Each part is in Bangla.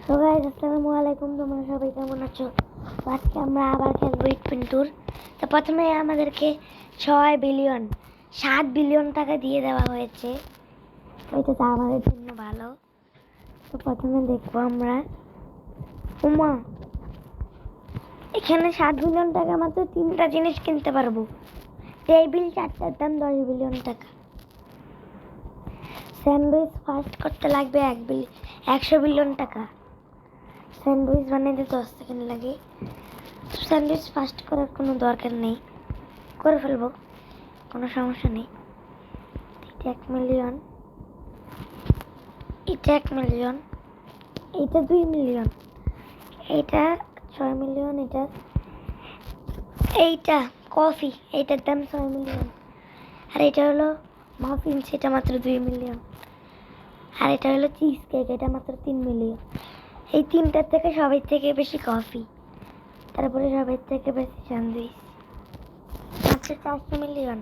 সো গাইস আসসালামু আলাইকুম, তোমরা সবাই কেমন আছো? আজকে আমরা আবার খেলবো ইটপিন্টুর। তো প্রথমে আমাদেরকে 7 বিলিয়ন টাকা দিয়ে দেওয়া হয়েছে। এটা তো আমাদের জন্য ভালো। তো প্রথমে দেখবো আমরা এখানে 7 বিলিয়ন টাকা মাত্র 3টা জিনিস কিনতে পারবো। টেবিল 4টার দাম 10 বিলিয়ন টাকা। স্যান্ডউইচ ফাস্ট করতে লাগবে 100 বিলিয়ন টাকা। স্যান্ডউইচ বানাইতে 10 সেকেন্ড লাগে। স্যান্ডউইচ ফাস্ট করার কোনো দরকার নেই, করে ফেলবো, কোনো সমস্যা নেই। এটা 1 মিলিয়ন, এটা 1 মিলিয়ন, এটা 2 মিলিয়ন, এটা 6 মিলিয়ন, এইটা কফি, এইটার দাম 6 মিলিয়ন। আর এটা হলো মাফিন, সেটা মাত্র 2 মিলিয়ন। আর এটা হলো চিজ কেক, এটা মাত্র 3 মিলিয়ন। এই তিনটার থেকে সবার থেকে বেশি কফি, তারপরে সবার থেকে বেশি স্যান্ডউইচ, মাত্র 400 মিলিয়ন।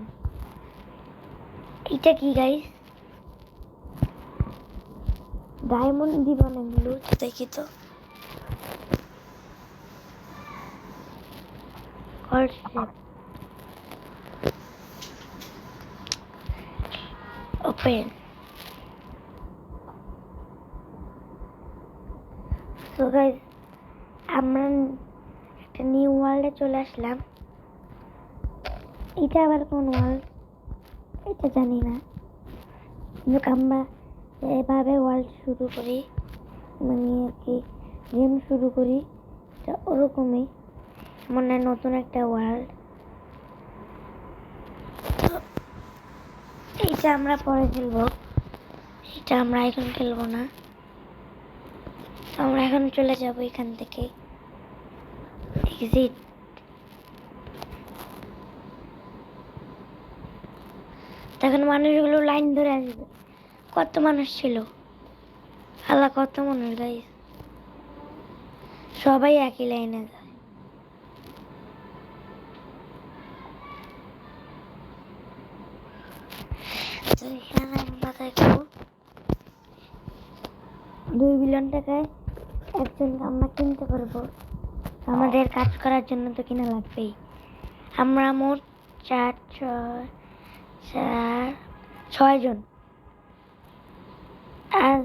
এটা কি গাইস? ডায়মন্ড দিব না, লুট দেখি তো। ওপেন। সো গাইস আমরা একটা নিউ ওয়ার্ল্ডে চলে আসলাম। এটা আবার কোন ওয়ার্ল্ড এটা জানি না, কিন্তু আমরা এভাবে ওয়ার্ল্ড শুরু করি, মানে আর কি গেম শুরু করি, এটা ওরকমই মনে হয় নতুন একটা ওয়ার্ল্ড। এইটা আমরা পরে খেলবো, এটা আমরা এখন খেলবো না। আমরা এখন চলে যাব এখান থেকে। এক্সিট। তখন মানুষগুলো লাইন ধরে আসবে। কত মানুষ ছিল, আল্লাহ কত মানুষ গাইস, সবাই একই লাইনে যায়। তো এখানে আমরা দেখবো 2 বিলিয়ন টাকায় একজনকে আমরা কিনতে পারবো। আমাদের কাজ করার জন্য তো কিনা লাগবেই। আমরা মোট 6 জন। আর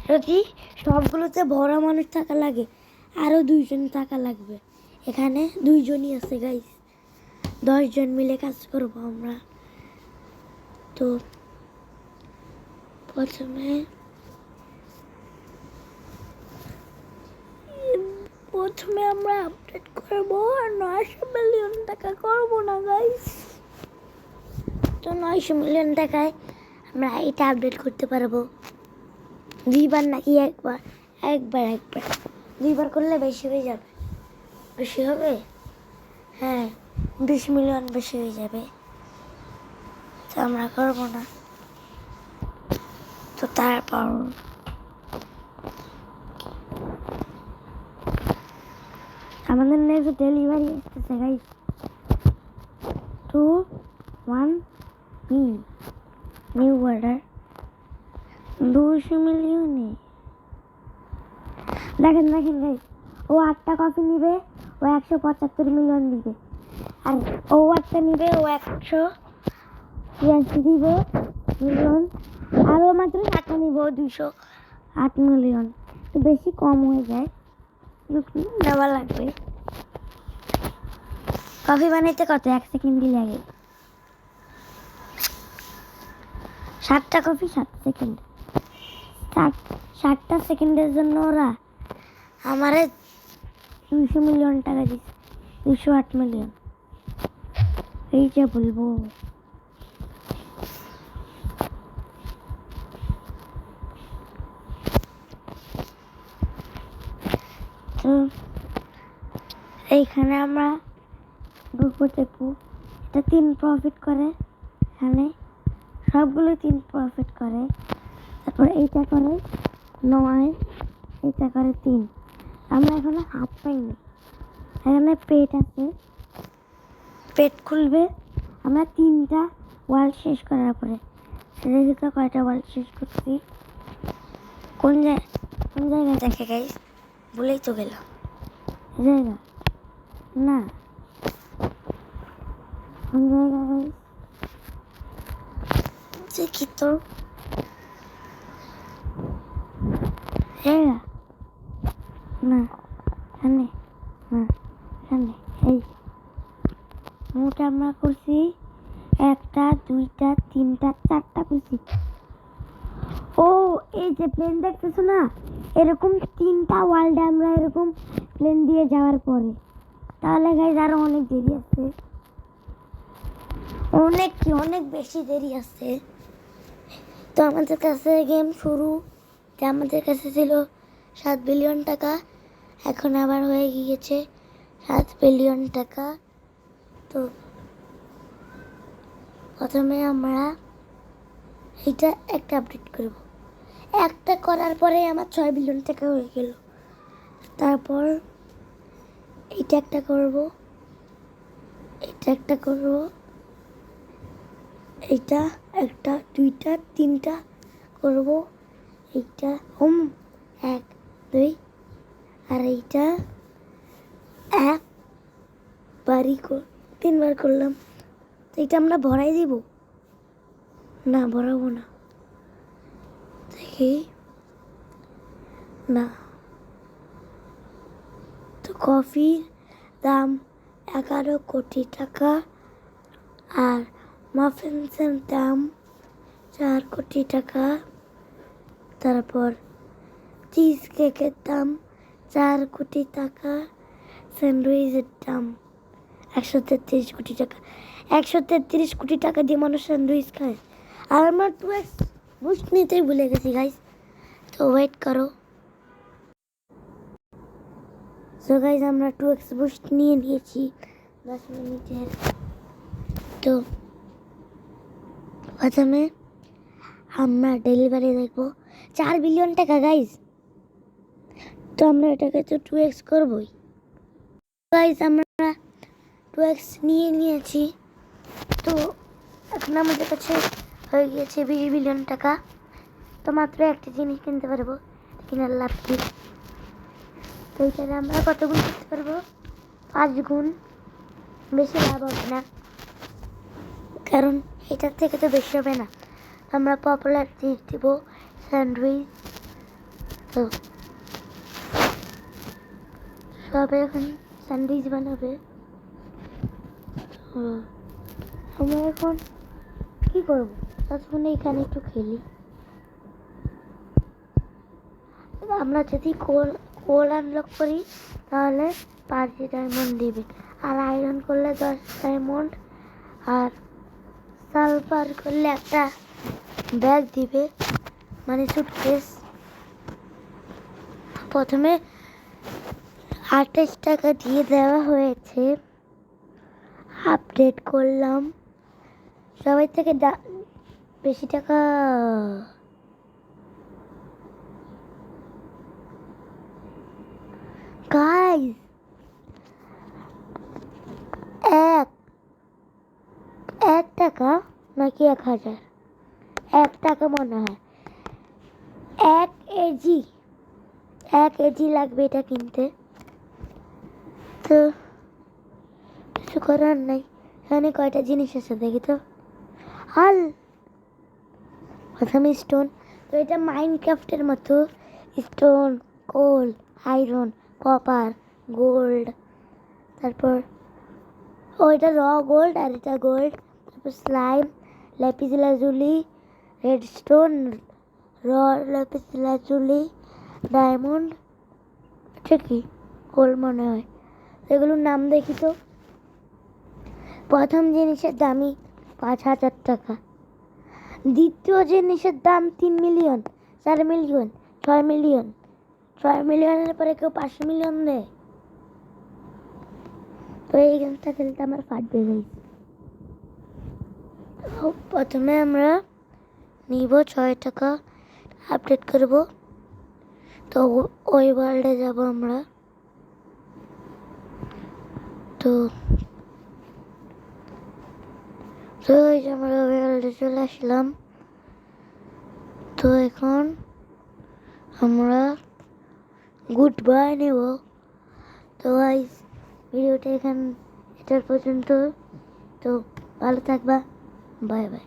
যদি সবগুলোতে ভরা মানুষ থাকা লাগে, আরো 2 জন থাকা লাগবে। এখানে 2 জনই আছে গাইস, 10 জন মিলে কাজ করবো আমরা। তো প্রথমে আমরা আপডেট করবো, আর 900 মিলিয়ন টাকা করবো না গাইস। তো 900 মিলিয়ন টাকায় আমরা এটা আপডেট করতে পারবো 2বার নাকি একবার? একবার 2বার করলে বেশি হয়ে যাবে। বেশি হবে, হ্যাঁ 20 মিলিয়ন বেশি হয়ে যাবে। তো আমরা করবো না। তো তারপর আমাদের নেক্সট ডেলিভারি আসতেছে গাইস। 2 1 new order 200 মিলিয়নে। দেখেন গাইস, ও 8টা কফি নিবে, ও 175 মিলিয়ন দিবে। আর ও 8টা নিবে, ও 180 দিবে মিলিয়ন। আর ও মাত্র 7টা নিবে, ও 208 মিলিয়ন। তো বেশি কম হয়ে যায়, নেওয়া লাগবে। কফি বানাইতে কত 1 সেকেন্ডই লাগে। 7টা কফি 7 সেকেন্ড। 7টা সেকেন্ডের জন্য ওরা আমারে 200 মিলিয়ন টাকা দিচ্ছে, 208 মিলিয়ন। এই যে বলবো। তো এইখানে আমরা দেখবো, এটা 3 প্রফিট করে। এখানে সবগুলো 3 প্রফিট করে। তারপর এইটা করে 9, এইটা করে 3। আমরা এখনো হাত পাইনি। এখানে পেট আছে, পেট খুলবে আমরা 3টা ওয়ার্ল্ড শেষ করার পরে। দেখি তো কয়টা ওয়ার্ল্ড শেষ করছি। কোন কোন জায়গায় দেখে গাইস, ভুলেই তো গেলাম জায়গা না, কোন জায়গা গাইস দেখি তো জায়গা না, এখানে না, এখানে এই মোট আমরা করছি 1 2 3 4টা করছি। ও এই যে প্লেন দেখতেছো না, এরকম 3টা ওয়ার্ল্ডে আমরা এরকম প্লেন দিয়ে যাওয়ার পরে, তাহলে গাইজ আরো অনেক দেরি আছে, অনেক বেশি দেরি আছে। তো আমাদের কাছে গেম শুরু, যে আমাদের কাছে ছিল 7 বিলিয়ন টাকা, এখন আবার হয়ে গিয়েছে 7 বিলিয়ন টাকা। তো প্রথমে আমরা এটা একটা আপডেট করব, একটা করার পরে আমার 6 বিলিয়ন টাকা হয়ে গেল। তারপর এটা একটা করব, এটা একটা করব, এইটা একটা 2টা 3টা করব, এইটা 1 2 আর এইটা 3বার করলাম। তো এটা আমরা ভরাই দিব না, ভরাবো না, দেখি না। তো কফির দাম 11 কোটি টাকা, আর মাফিনসের দাম 4 কোটি টাকা, তারপর চিজ কেকের দাম 4 কোটি টাকা, স্যান্ডউইচের দাম 133 কোটি টাকা। 133 কোটি টাকা দিয়ে মানুষ স্যান্ডউইচ খায়, আর আমার 2x বুস্ট নিতেই ভুলে গেছি গাইস, তো ওয়েট করো। সো গাইস আমরা 2x বুস্ট নিয়ে নিয়েছি 10 মিনিটের। তো প্রথমে আমরা ডেলিভারি দেখবো 4 বিলিয়ন টাকা গাইস, তো আমরা এটাকে তো 2x করবই গাইস। আমরা 2x নিয়ে নিয়েছি, তো এখন আমাদের কাছে হয়ে গিয়েছে 20 বিলিয়ন টাকা। তো মাত্র একটা জিনিস কিনতে পারবো, কেনার লাভ কি? তো এটাকে আমরা কত গুণ করতে পারবো? 5 গুণ, বেশি লাভ হবে না, কারণ এটার থেকে তো বেশি হবে না। আমরা পপুলার জিনিস দিব, স্যান্ডউইচ। তো সবাই এখন স্যান্ডউইচ বানাবে। আমরা এখন কি করবো, ততক্ষণে এখানে একটু খেলি। আমরা যদি কোল আনলক করি তাহলে 5 ডায়মন্ড দিবে, আর আয়রন করলে 10 ডায়মন্ড, আর সালফার করলে একটা ব্যাগ দিবে, মানে সুটকেস। প্রথমে 28 টাকা দিয়ে দেওয়া হয়েছে, আপডেট করলাম, সবাই থেকে বেশি টাকা। গাইস এক টাকা নাকি 1000? 1 টাকা মনে হয়। 1 কেজি লাগবে এটা কিনতে, তো কিছু করার নাই। এখানে কয়টা জিনিস আছে দেখি তো। হাল প্রথমে স্টোন, তো এটা মাইনক্রাফটের মতো, স্টোন, কোল, আয়রন, কপার, গোল্ড, তারপর এটা র গোল্ড, আর এটা গোল্ড, তারপর স্লাইম, ল্যাপিস লাজুলি, রেডস্টোন, র ল্যাপিস লাজুলি, ডায়মন্ড, ঠিকই গোল্ড মনে হয়। এগুলোর নাম দেখি তো। প্রথম জিনিসের দামই 5,000 টাকা, দ্বিতীয় জিনিসের দাম 3 মিলিয়ন, 4 মিলিয়ন, 6 মিলিয়ন। 6 মিলিয়নের পরে কেউ 5 মিলিয়ন দেয়? তো এই গেমটা খেলতে আমার ফাটবে গাইস। প্রথমে আমরা নিব 6 টাকা, আপডেট করব। তো ওই ওয়ার্ল্ডে যাব আমরা। তো আমরা ওয়ার্ল্ডে চলে আসলাম। তো এখন আমরা গুড বাই নেব। তো গাইস ভিডিওটা এটার পর্যন্ত। তো ভালো থাকবা, বাই বাই।